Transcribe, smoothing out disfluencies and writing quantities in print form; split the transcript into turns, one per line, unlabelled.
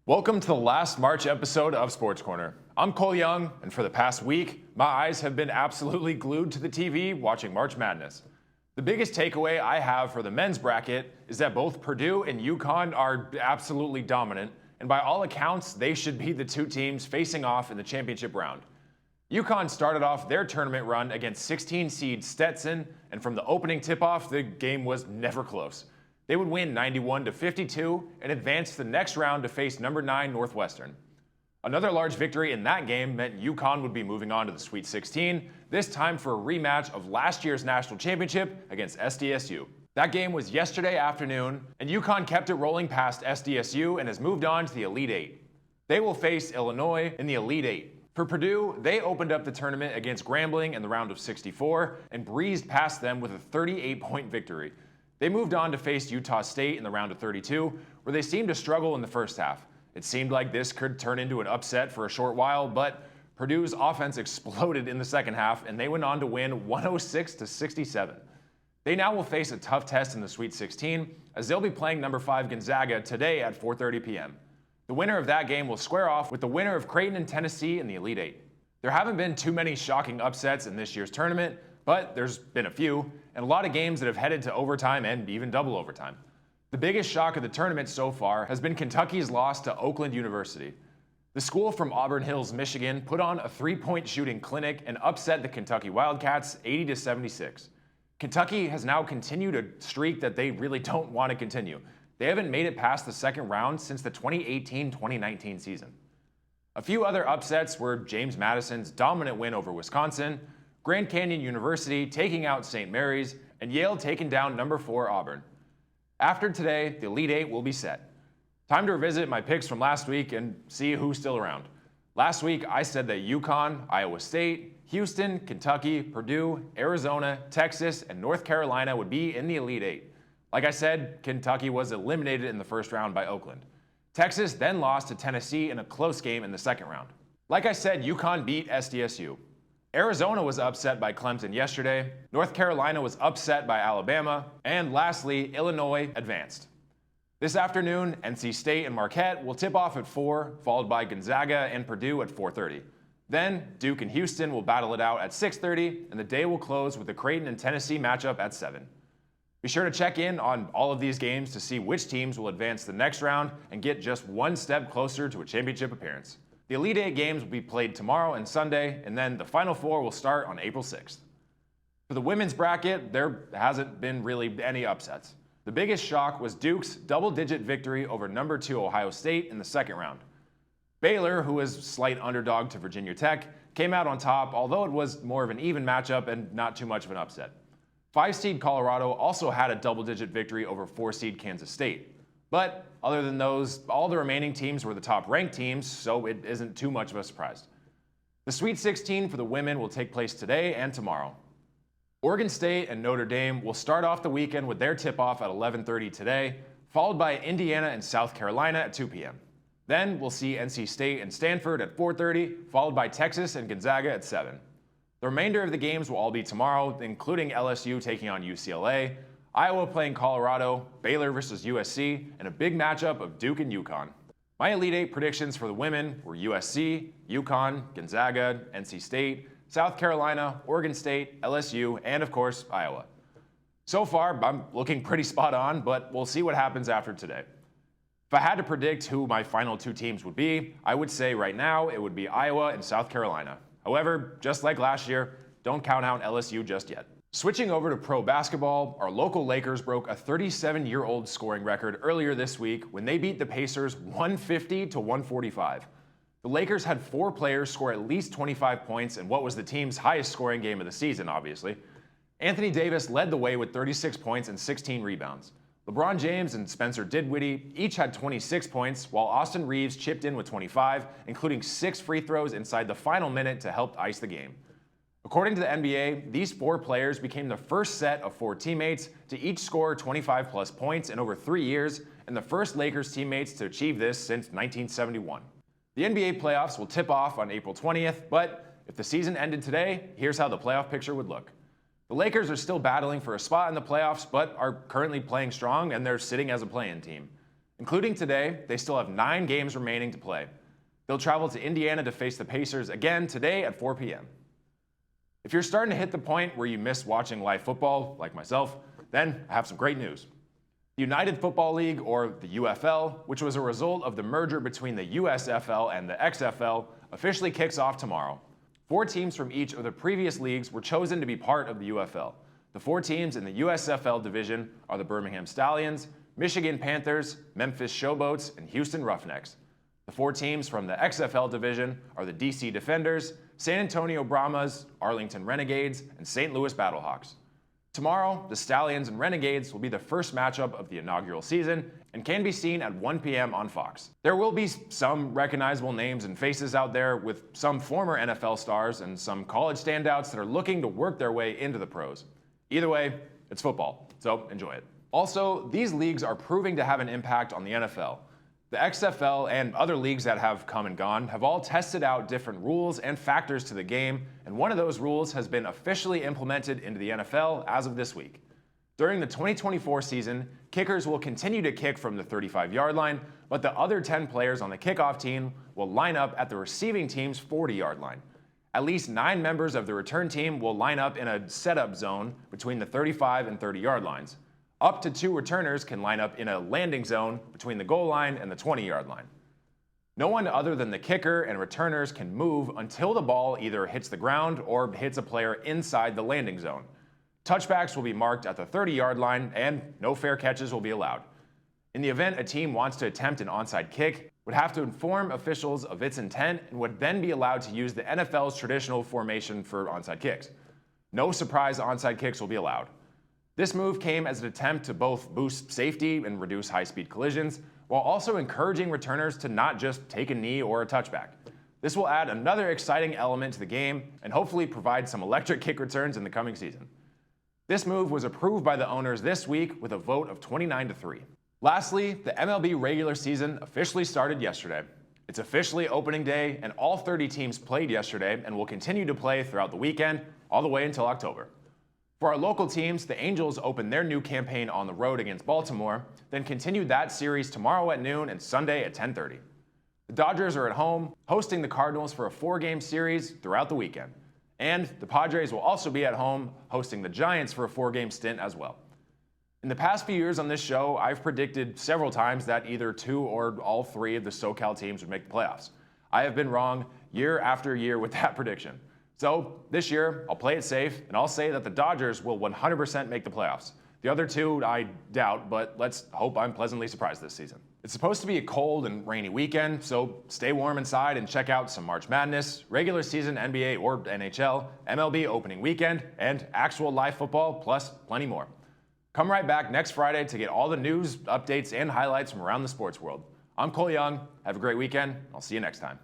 Welcome to the last March episode of Sports Corner. I'm Cole Young, and for the past week, my eyes have been absolutely glued to the TV watching March Madness. The biggest takeaway I have for the men's bracket is that both Purdue and UConn are absolutely dominant, and by all accounts, they should be the two teams facing off in the championship round. UConn started off their tournament run against 16 seed Stetson, and from the opening tip-off, the game was never close. They would win 91-52 and advance to the next round to face number 9 Northwestern. Another large victory in that game meant UConn would be moving on to the Sweet 16, this time for a rematch of last year's national championship against SDSU. That game was yesterday afternoon, and UConn kept it rolling past SDSU and has moved on to the Elite Eight. They will face Illinois in the Elite Eight. For Purdue, they opened up the tournament against Grambling in the round of 64 and breezed past them with a 38-point victory. They moved on to face Utah State in the round of 32, where they seemed to struggle in the first half. It seemed like this could turn into an upset for a short while, but Purdue's offense exploded in the second half, and they went on to win 106-67. They now will face a tough test in the Sweet 16, as they'll be playing number 5 Gonzaga today at 4:30 p.m. The winner of that game will square off with the winner of Creighton and Tennessee in the Elite Eight. There haven't been too many shocking upsets in this year's tournament, but there's been a few, and a lot of games that have headed to overtime and even double overtime. The biggest shock of the tournament so far has been Kentucky's loss to Oakland University. The school from Auburn Hills, Michigan, put on a three-point shooting clinic and upset the Kentucky Wildcats 80-76. Kentucky has now continued a streak that they really don't want to continue. They haven't made it past the second round since the 2018-2019 season. A few other upsets were James Madison's dominant win over Wisconsin, Grand Canyon University taking out St. Mary's, and Yale taking down number 4 Auburn. After today, the Elite Eight will be set. Time to revisit my picks from last week and see who's still around. Last week, I said that UConn, Iowa State, Houston, Kentucky, Purdue, Arizona, Texas, and North Carolina would be in the Elite Eight. Like I said, Kentucky was eliminated in the first round by Oakland. Texas then lost to Tennessee in a close game in the second round. Like I said, UConn beat SDSU. Arizona was upset by Clemson yesterday, North Carolina was upset by Alabama, and lastly, Illinois advanced. This afternoon, NC State and Marquette will tip off at 4, followed by Gonzaga and Purdue at 4:30. Then, Duke and Houston will battle it out at 6:30, and the day will close with the Creighton and Tennessee matchup at 7. Be sure to check in on all of these games to see which teams will advance to the next round and get just one step closer to a championship appearance. The Elite Eight games will be played tomorrow and Sunday, and then the Final Four will start on April 6th. For the women's bracket, there hasn't been really any upsets. The biggest shock was Duke's double-digit victory over number 2 Ohio State in the second round. Baylor, who was slight underdog to Virginia Tech, came out on top, although it was more of an even matchup and not too much of an upset. 5-seed Colorado also had a double-digit victory over 4-seed Kansas State. But other than those, all the remaining teams were the top-ranked teams, so it isn't too much of a surprise. The Sweet 16 for the women will take place today and tomorrow. Oregon State and Notre Dame will start off the weekend with their tip-off at 11:30 today, followed by Indiana and South Carolina at 2 p.m. Then we'll see NC State and Stanford at 4:30, followed by Texas and Gonzaga at 7. The remainder of the games will all be tomorrow, including LSU taking on UCLA, Iowa playing Colorado, Baylor versus USC, and a big matchup of Duke and UConn. My Elite Eight predictions for the women were USC, UConn, Gonzaga, NC State, South Carolina, Oregon State, LSU, and of course, Iowa. So far, I'm looking pretty spot on, but we'll see what happens after today. If I had to predict who my final 2 teams would be, I would say right now it would be Iowa and South Carolina. However, just like last year, don't count out LSU just yet. Switching over to pro basketball, our local Lakers broke a 37-year-old scoring record earlier this week when they beat the Pacers 150-145. The Lakers had 4 players score at least 25 points in what was the team's highest scoring game of the season, obviously. Anthony Davis led the way with 36 points and 16 rebounds. LeBron James and Spencer Dinwiddie each had 26 points, while Austin Reeves chipped in with 25, including 6 free throws inside the final minute to help ice the game. According to the NBA, these 4 players became the first set of 4 teammates to each score 25-plus points in over 3 years, and the first Lakers teammates to achieve this since 1971. The NBA playoffs will tip off on April 20th, but if the season ended today, here's how the playoff picture would look. The Lakers are still battling for a spot in the playoffs, but are currently playing strong, and they're sitting as a play-in team. Including today, they still have 9 games remaining to play. They'll travel to Indiana to face the Pacers again today at 4 p.m. If you're starting to hit the point where you miss watching live football, like myself, then I have some great news. The United Football League, or the UFL, which was a result of the merger between the USFL and the XFL, officially kicks off tomorrow. 4 teams from each of the previous leagues were chosen to be part of the UFL. The 4 teams in the USFL division are the Birmingham Stallions, Michigan Panthers, Memphis Showboats, and Houston Roughnecks. The 4 teams from the XFL division are the DC Defenders, San Antonio Brahmas, Arlington Renegades, and St. Louis Battlehawks. Tomorrow, the Stallions and Renegades will be the first matchup of the inaugural season and can be seen at 1 p.m. on Fox. There will be some recognizable names and faces out there, with some former NFL stars and some college standouts that are looking to work their way into the pros. Either way, it's football, so enjoy it. Also, these leagues are proving to have an impact on the NFL. The XFL and other leagues that have come and gone have all tested out different rules and factors to the game, and one of those rules has been officially implemented into the NFL as of this week. During the 2024 season, kickers will continue to kick from the 35-yard line, but the other 10 players on the kickoff team will line up at the receiving team's 40-yard line. At least 9 members of the return team will line up in a setup zone between the 35 and 30-yard lines. Up to 2 returners can line up in a landing zone between the goal line and the 20-yard line. No one other than the kicker and returners can move until the ball either hits the ground or hits a player inside the landing zone. Touchbacks will be marked at the 30-yard line, and no fair catches will be allowed. In the event a team wants to attempt an onside kick, would have to inform officials of its intent and would then be allowed to use the NFL's traditional formation for onside kicks. No surprise onside kicks will be allowed. This move came as an attempt to both boost safety and reduce high-speed collisions, while also encouraging returners to not just take a knee or a touchback. This will add another exciting element to the game and hopefully provide some electric kick returns in the coming season. This move was approved by the owners this week with a vote of 29-3. Lastly, the MLB regular season officially started yesterday. It's officially opening day, and all 30 teams played yesterday and will continue to play throughout the weekend, all the way until October. For our local teams, the Angels opened their new campaign on the road against Baltimore, then continued that series tomorrow at noon and Sunday at 10:30. The Dodgers are at home, hosting the Cardinals for a 4-game series throughout the weekend. And the Padres will also be at home, hosting the Giants for a 4-game stint as well. In the past few years on this show, I've predicted several times that either 2 or all 3 of the SoCal teams would make the playoffs. I have been wrong year after year with that prediction. So this year, I'll play it safe, and I'll say that the Dodgers will 100% make the playoffs. The other 2, I doubt, but let's hope I'm pleasantly surprised this season. It's supposed to be a cold and rainy weekend, so stay warm inside and check out some March Madness, regular season NBA or NHL, MLB opening weekend, and actual live football, plus plenty more. Come right back next Friday to get all the news, updates, and highlights from around the sports world. I'm Cole Young. Have a great weekend. I'll see you next time.